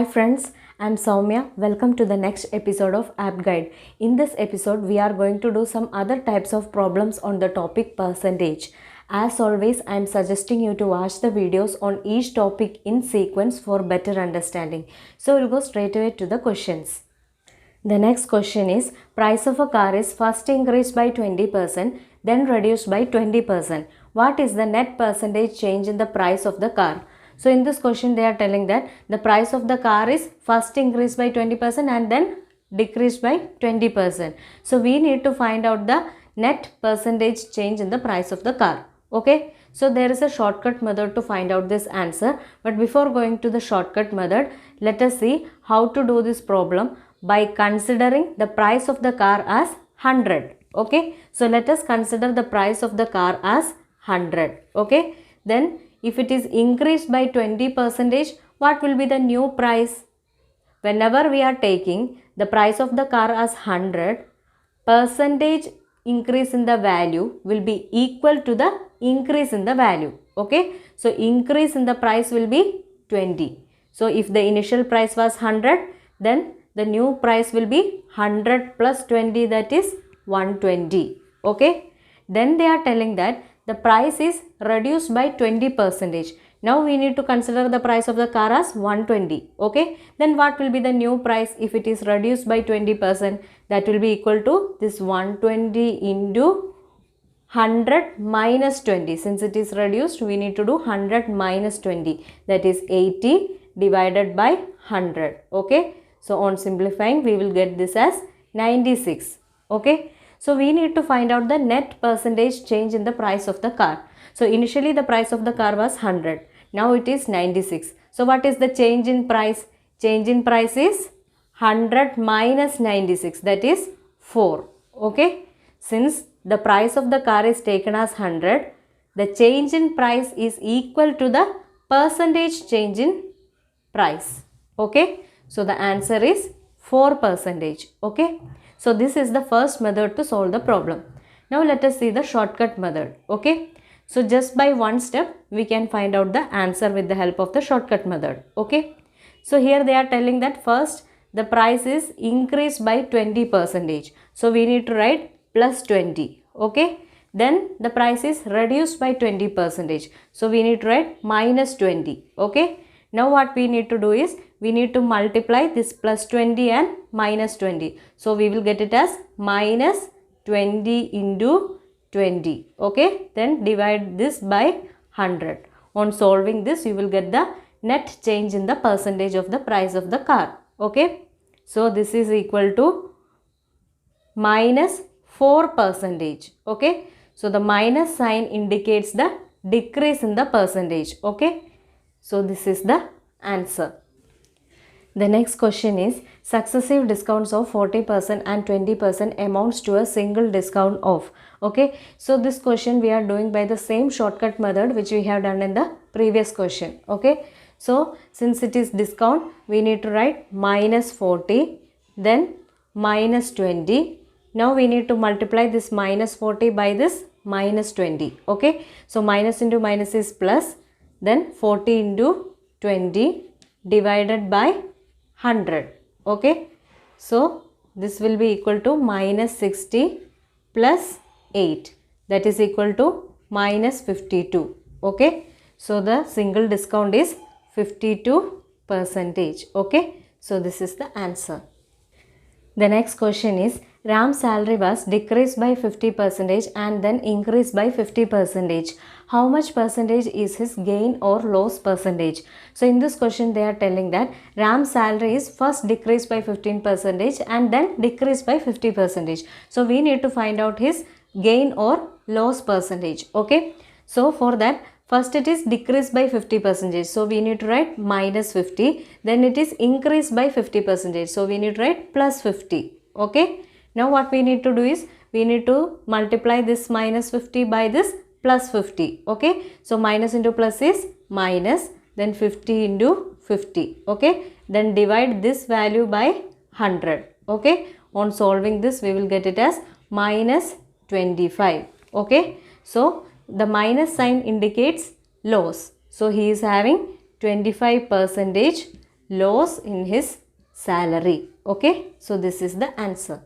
friends, I'm Soumya. Welcome to the next episode of App Guide. In this episode, we are going to do some other types of problems on the topic percentage. As always, I'm suggesting you to watch the videos on each topic in sequence for better understanding. So we'll go straight away to the questions. The next question is, price of a car is first increased by 20%, then reduced by 20%. What is the net percentage change in the price of the car? So in this question they are telling that the price of the car is first increased by 20% and then decreased by 20%. So we need to find out the net percentage change in the price of the car. Okay. So there is a shortcut method to find out this answer. But before going to the shortcut method, let us see how to do this problem by considering the price of the car as 100. Okay. So let us consider the price of the car as 100. Okay. Then if it is increased by 20%, what will be the new price? Whenever we are taking the price of the car as 100, percentage increase in the value will be equal to the increase in the value. Okay. So increase in the price will be 20. So if the initial price was 100, then the new price will be 100 plus 20, that is 120. Okay. Then they are telling that the price is reduced by 20%. Now we need to consider the price of the car as 120. Okay. Then what will be the new price if it is reduced by 20%? That will be equal to this 120 into 100 minus 20. Since it is reduced, we need to do 100 minus 20. That is 80 divided by 100. Okay. So on simplifying, we will get this as 96. Okay. So we need to find out the net percentage change in the price of the car. So initially the price of the car was 100. Now it is 96. So what is the change in price? Change in price is 100 minus 96, that is 4. Okay. Since the price of the car is taken as 100, the change in price is equal to the percentage change in price. Okay. So the answer is 4%. Okay. So this is the first method to solve the problem. Now let us see the shortcut method. Okay. So just by one step we can find out the answer with the help of the shortcut method. Okay. So here they are telling that first the price is increased by 20%. So we need to write plus 20. Okay. Then the price is reduced by 20%. So we need to write minus 20. Okay. Now what we need to do is we need to multiply this plus 20 and minus 20. So we will get it as minus 20 into 20. Okay. Then divide this by 100. On solving this, you will get the net change in the percentage of the price of the car. Okay. So this is equal to minus 4%. Okay. So the minus sign indicates the decrease in the percentage. Okay. So this is the answer. The next question is, successive discounts of 40% and 20% amounts to a single discount of. Okay. So this question we are doing by the same shortcut method which we have done in the previous question. Okay. So since it is discount, we need to write minus 40, then minus 20. Now we need to multiply this minus 40 by this minus 20. Okay. So minus into minus is plus, then 40 into 20 divided by 100. Okay. So this will be equal to minus 60 plus 8, that is equal to minus 52. Okay. So the single discount is 52%. Okay. So this is the answer. The next question is, Ram's salary was decreased by 50% and then increased by 50%. How much percentage is his gain or loss percentage? So in this question they are telling that Ram's salary is first decreased by 15% and then decreased by 50%. So we need to find out his gain or loss percentage. Okay. So for that, first it is decreased by 50%. So we need to write minus 50. Then it is increased by 50%. So we need to write plus 50. Okay. Now what we need to do is we need to multiply this minus 50 by this plus 50. Okay. So minus into plus is minus, then 50 into 50. Okay. Then divide this value by 100. Okay. On solving this, we will get it as minus 25. Okay. So the minus sign indicates loss. So he is having 25% loss in his salary. Okay, so this is the answer.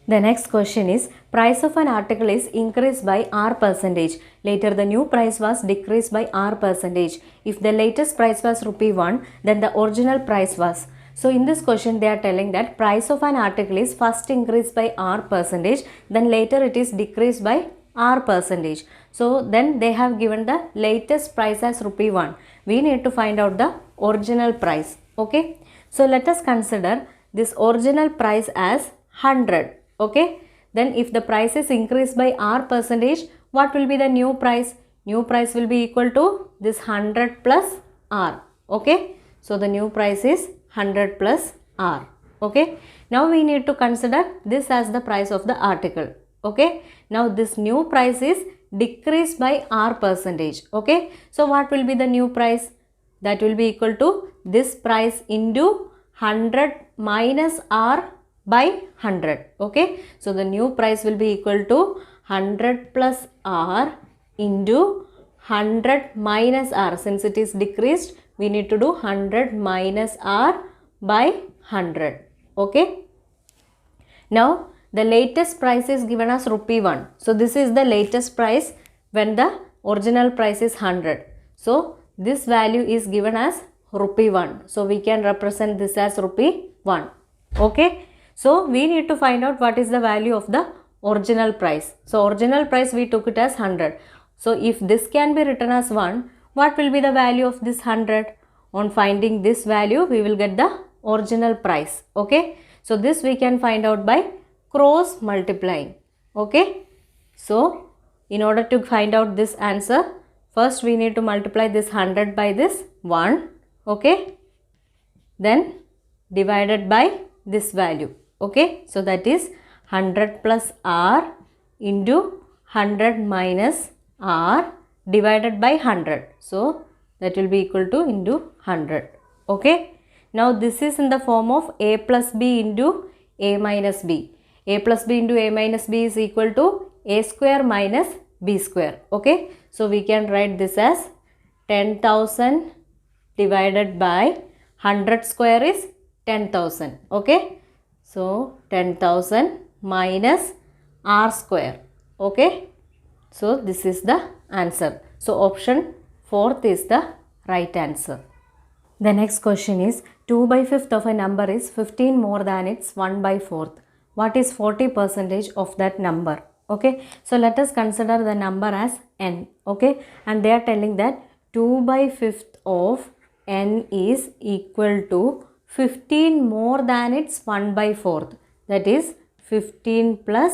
The next question is, price of an article is increased by R percentage. Later the new price was decreased by R percentage. If the latest price was rupee 1, then the original price was. So in this question they are telling that price of an article is first increased by R percentage, then later it is decreased by R percentage. So then they have given the latest price as rupee 1. We need to find out the original price. Okay. So let us consider this original price as 100. Okay. Then if the price is increased by R percentage, what will be the new price? New price will be equal to this 100 plus R. Okay. So the new price is 100 plus R. Okay. Now we need to consider this as the price of the article. Okay. Now this new price is decreased by R percentage. Okay. So what will be the new price? That will be equal to this price into 100 minus R by 100. Okay. So the new price will be equal to 100 plus R into 100 minus R. Since it is decreased, we need to do 100 minus R by 100. Okay. Now the latest price is given as rupee 1. So this is the latest price when the original price is 100. So this value is given as rupee 1. So we can represent this as rupee 1. Okay. So we need to find out what is the value of the original price. So original price we took it as 100. So if this can be written as 1, what will be the value of this 100? On finding this value, we will get the original price. Okay. So this we can find out by cross multiplying. Okay. So in order to find out this answer, first we need to multiply this 100 by this 1. Okay. Then divided by this value. Okay. So that is 100 plus R into 100 minus R divided by 100. So that will be equal to into 100. Okay. Now this is in the form of A plus B into A minus B. A plus B into A minus B is equal to A square minus B square. Okay. So we can write this as 10,000 divided by 100 square is 10,000. Okay. So 10,000 minus R square. Okay. So this is the answer. So option 4th is the right answer. The next question is 2 by 5th of a number is 15 more than its 1 by 4th. What is 40% of that number? Okay. So let us consider the number as n. Okay. And they are telling that 2 by 5th of n is equal to 15 more than its 1 by 4th. That is 15 plus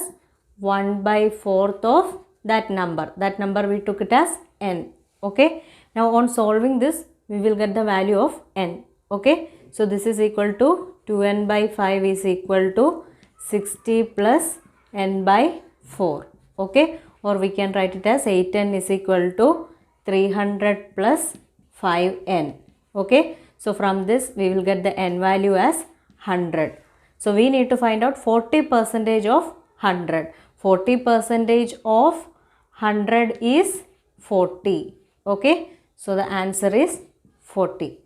1 by 4th of that number. That number we took it as n. Okay. Now on solving this, we will get the value of n. Okay. So this is equal to 2n by 5 is equal to 60 plus n by 4. Okay. Or we can write it as 8n is equal to 300 plus 5n. Okay. So from this we will get the n value as 100. So we need to find out 40% of 100. 40% of 100 is 40. Okay. So the answer is 40.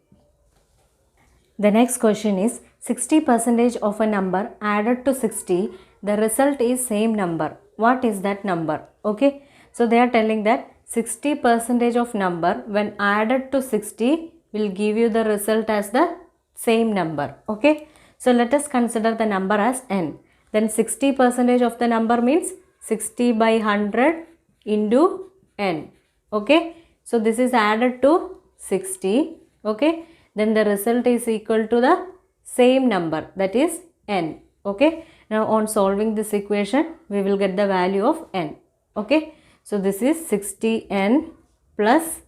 The next question is 60% of a number added to 60. The result is same number. What is that number? Okay. So they are telling that 60% of number when added to 60 will give you the result as the same number. Okay. So let us consider the number as n. Then 60% of the number means 60 by 100 into n. Okay. So this is added to 60. Okay. Then the result is equal to the same number, that is n. Okay. Now on solving this equation, we will get the value of n. Okay. So this is 60n plus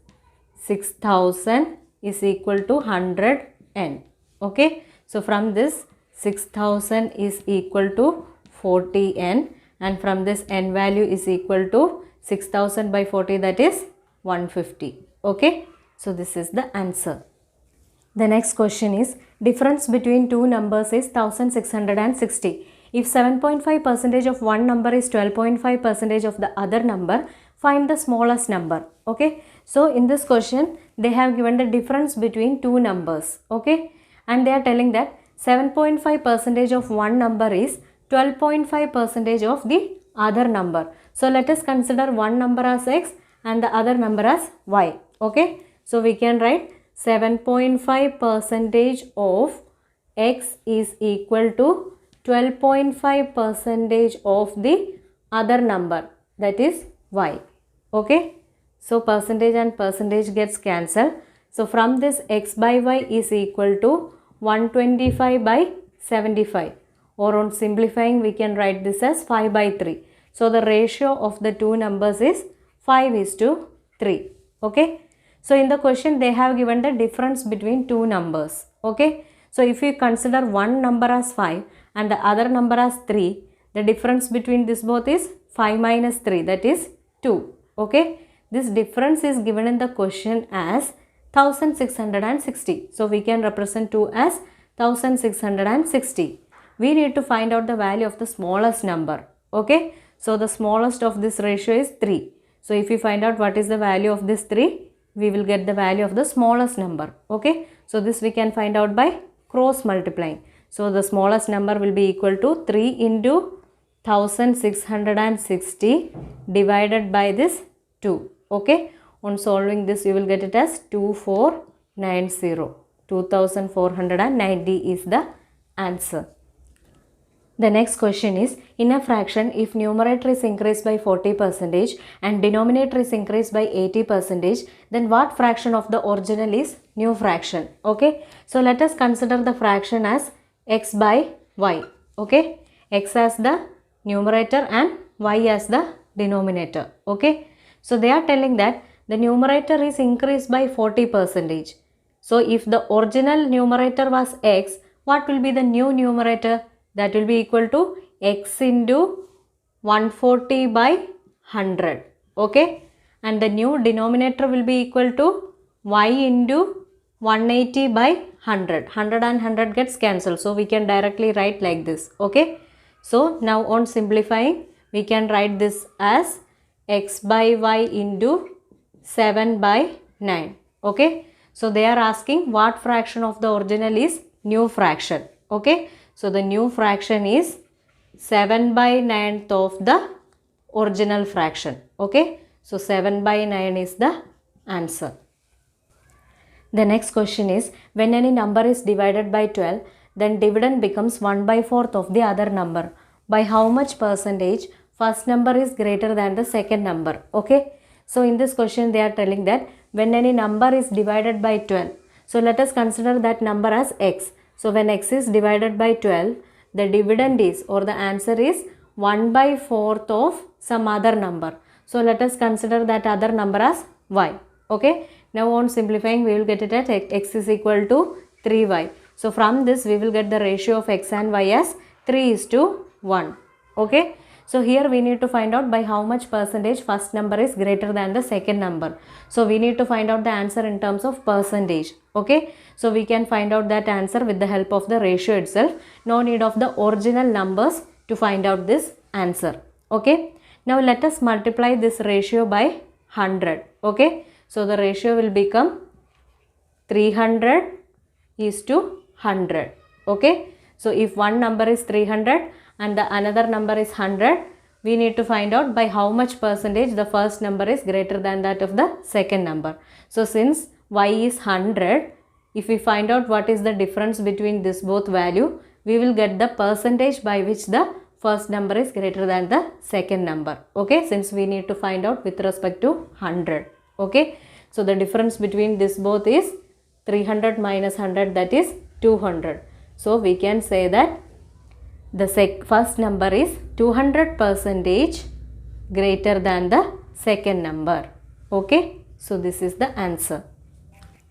6000 is equal to 100n. Okay. So from this 6000 is equal to 40n, and from this n value is equal to 6000 by 40, that is 150. Okay. So this is the answer. The next question is difference between two numbers is 1660. If 7.5% of one number is 12.5% of the other number, find the smallest number. Okay, so in this question they have given the difference between two numbers. Okay, and they are telling that 7.5% of one number is 12.5% of the other number. So let us consider one number as x and the other number as y. Okay, so we can write 7.5% of x is equal to 12.5% of the other number, that is y. Okay, so percentage and percentage gets cancelled. So from this x by y is equal to 125 by 75, or on simplifying we can write this as 5 by 3. So the ratio of the two numbers is 5:3. Okay, so in the question they have given the difference between two numbers. Okay, so if we consider one number as 5 and the other number as 3, the difference between this both is 5 minus 3, that is 2. Okay, this difference is given in the question as 1660. So we can represent 2 as 1660. We need to find out the value of the smallest number. Okay, so the smallest of this ratio is 3. So if we find out what is the value of this 3, we will get the value of the smallest number. Okay, so this we can find out by cross multiplying. So the smallest number will be equal to 3 into 1660 divided by this 2. Okay, on solving this you will get it as 2490. 2490 is the answer. The next question is, in a fraction, if numerator is increased by 40% and denominator is increased by 80%, then what fraction of the original is new fraction? Okay, so let us consider the fraction as x by y. Okay, x as the numerator and y as the denominator. Okay, so they are telling that the numerator is increased by 40%. So if the original numerator was x, what will be the new numerator? That will be equal to x into 140 by 100. Okay, and the new denominator will be equal to y into 180 by 100. 100 and 100 gets cancelled, so we can directly write like this. Okay, so now on simplifying we can write this as x by y into 7 by 9. Okay, so they are asking what fraction of the original is new fraction. Okay, so the new fraction is 7 by 9th of the original fraction. Okay, so 7 by 9 is the answer. The next question is, when any number is divided by 12, then dividend becomes 1 by 4th of the other number. By how much percentage first number is greater than the second number? Okay, so in this question they are telling that when any number is divided by 12, so let us consider that number as x. So when x is divided by 12, the dividend is, or the answer is 1 by 4th of some other number. So let us consider that other number as y. Okay, now on simplifying we will get it at x is equal to 3y. So from this we will get the ratio of x and y as 3:1. Okay, so here we need to find out by how much percentage first number is greater than the second number. So we need to find out the answer in terms of percentage. Okay, so we can find out that answer with the help of the ratio itself. No need of the original numbers to find out this answer. Okay, now let us multiply this ratio by 100. Okay, so the ratio will become 300:100. Okay, so if one number is 300 and the another number is 100, we need to find out by how much percentage the first number is greater than that of the second number. So since y is 100, if we find out what is the difference between this both value, we will get the percentage by which the first number is greater than the second number. Okay, since we need to find out with respect to 100. Okay, so the difference between this both is 300 minus 100, that is 200. So we can say that the first number is 200% greater than the second number. Okay, so this is the answer.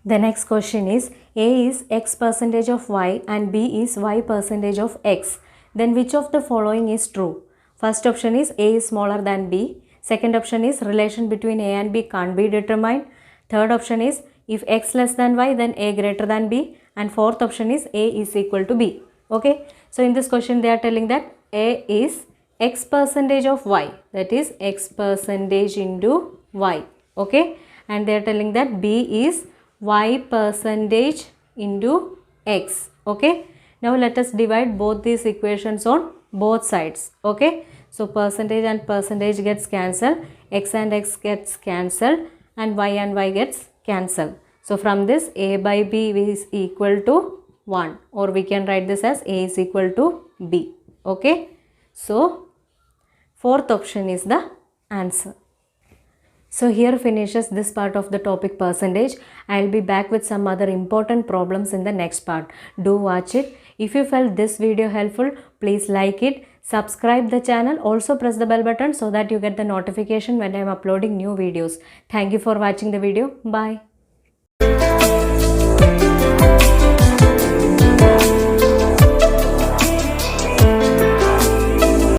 The next question is, A is x percentage of y and B is y percentage of x. Then which of the following is true? First option is A is smaller than B. Second option is relation between A and B can't be determined. Third option is if x less than y, then A greater than B. And fourth option is A is equal to B. Okay, so in this question they are telling that A is x percentage of y, that is x percentage into y. Okay, and they are telling that b is y percentage into x. Okay, now let us divide both these equations on both sides. Okay, so percentage and percentage gets cancelled, x and x gets cancelled, and y gets cancelled. So from this, a by b is equal to 1, or we can write this as a is equal to b. Okay, so fourth option is the answer. So here finishes this part of the topic percentage. I will be back with some other important problems in the next part. Do watch it. If you felt this video helpful, please like it, subscribe the channel, also press the bell button so that you get the notification when I am uploading new videos. Thank you for watching the video. Bye.